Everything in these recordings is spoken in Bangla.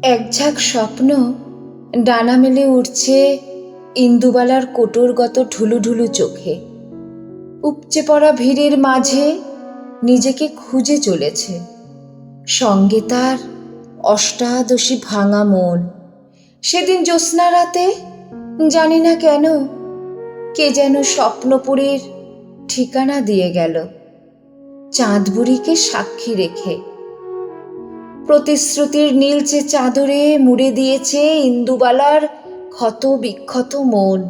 একঝাঁক স্বপ্ন ডানা মেলে উঠছে ইন্দুবালার কোটরগত ঢুলুঢুলু চোখে। উপচে পড়া ভিড়ের মাঝে নিজেকে খুঁজে চলেছে, সঙ্গে তার অষ্টাদশী ভাঙা মন। সেদিন জ্যোৎস্না রাতে জানি না কেন কে যেন স্বপ্নপুরীর ঠিকানা দিয়ে গেল, চাঁদ বুড়িকে সাক্ষী রেখে। প্রতিশ্রুতির নীলচে চাদরে মুড়ে দিয়েছে ইন্দুবালার ক্ষত বিক্ষত মন।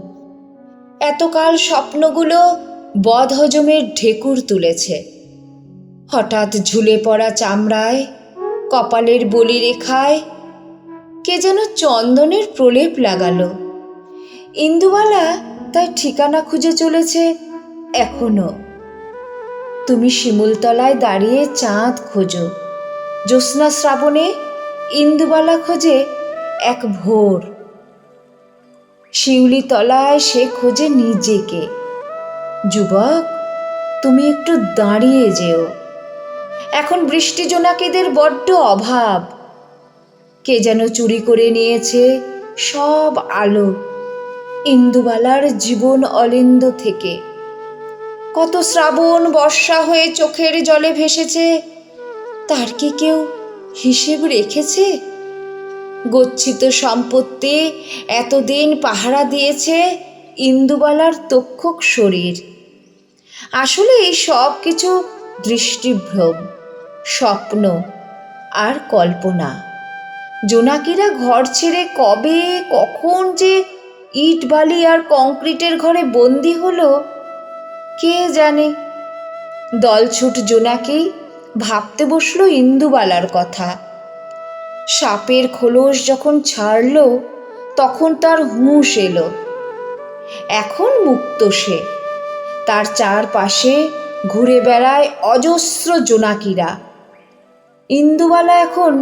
এতকাল স্বপ্নগুলো বদহজমের ঢেকুর তুলেছে। হঠাৎ ঝুলে পড়া চামড়ায়, কপালের বলিরেখায় কে যেন চন্দনের প্রলেপ লাগালো। ইন্দুবালা তাই ঠিকানা খুঁজে চলেছে এখনো। তুমি শিমুলতলায় দাঁড়িয়ে চাঁদ খোঁজো, জ্যোৎস্না শ্রাবণে ইন্দুবালা খোঁজে এক ভোর। শিউলি তলায় সে খোঁজে নিজেকে। যুবক, তুমি একটু দাঁড়িয়ে যেও, এখন বৃষ্টি জোনাকিদের বড্ড অভাব। কে যেন চুরি করে নিয়েছে সব আলো ইন্দুবালার জীবন অলিন্দ থেকে। কত শ্রাবণ বর্ষা হয়ে চোখের জলে ভেসেছে, তার কি কেউ হিসেব রেখেছে? গচ্ছিত সম্পত্তি এতদিন পাহারা দিয়েছে ইন্দুবালার তক্ষক শরীর। আসলে এই সব কিছু দৃষ্টিভ্রম, স্বপ্ন আর কল্পনা। জোনাকিরা ঘর ছেড়ে কবে কখন যে ইট বালি আর কংক্রিটের ঘরে বন্দি হলো কে জানে। দলছুট জোনাকি ভাবতে বসলো ইন্দুবালার কথা। সাপের খোলস যখন ছাড়ল তখন তার হুঁশ এলো। এখন মুক্ত সে, তার চারপাশে ঘুরে বেড়ায় অজস্র জোনাকিরা। ইন্দুবালা এখন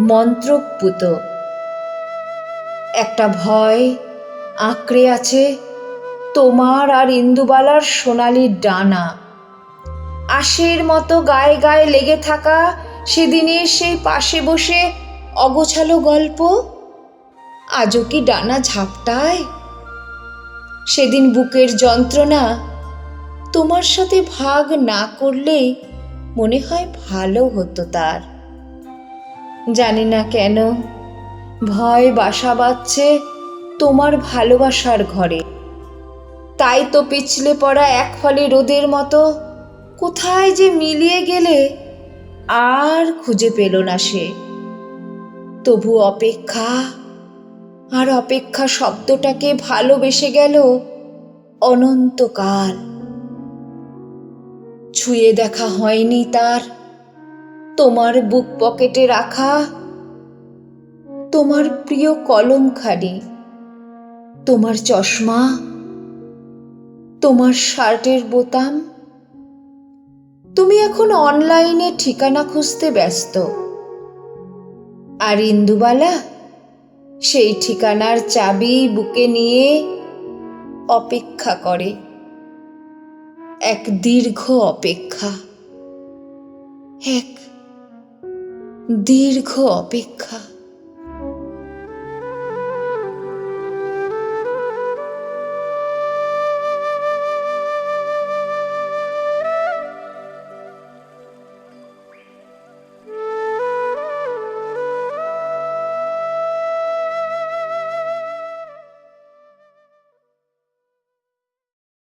মন্ত্রপুত। একটা ভয় আঁকড়ে আছে তোমার আর ইন্দুবালার সোনালি ডানা। আশের মতো গায়ে গায়ে লেগে থাকা সেদিনের সেই পাশে বসে অগোছালো গল্প আজও কি ডানা ঝাপটায়? সেদিন বুকের যন্ত্রণা তোমার সাথে ভাগ না করলে মনে হয় ভালো হতো তার। জানি না কেন ভয় বাসা বাঁধছে তোমার ভালোবাসার ঘরে। তাই তো পিছলে পড়া এক ফলে রোদের মতো কোথায় যে মিলিয়ে গেলে আর খুঁজে পেল না সে। তবু অপেক্ষা আর অপেক্ষা শব্দটাকে ভালোবেসে গেল অনন্তকাল। ছুঁয়ে দেখা হয়নি তার তোমার বুক পকেটে রাখা তোমার প্রিয় কলমখানি, তোমার চশমা, তোমার শার্টের বোতাম। তুমি এখন অনলাইনে ঠিকানা খুঁজতে ব্যস্ত, আর ইন্দুবালা সেই ঠিকানার চাবি বুকে নিয়ে অপেক্ষা করে। এক দীর্ঘ অপেক্ষা, এক দীর্ঘ অপেক্ষা।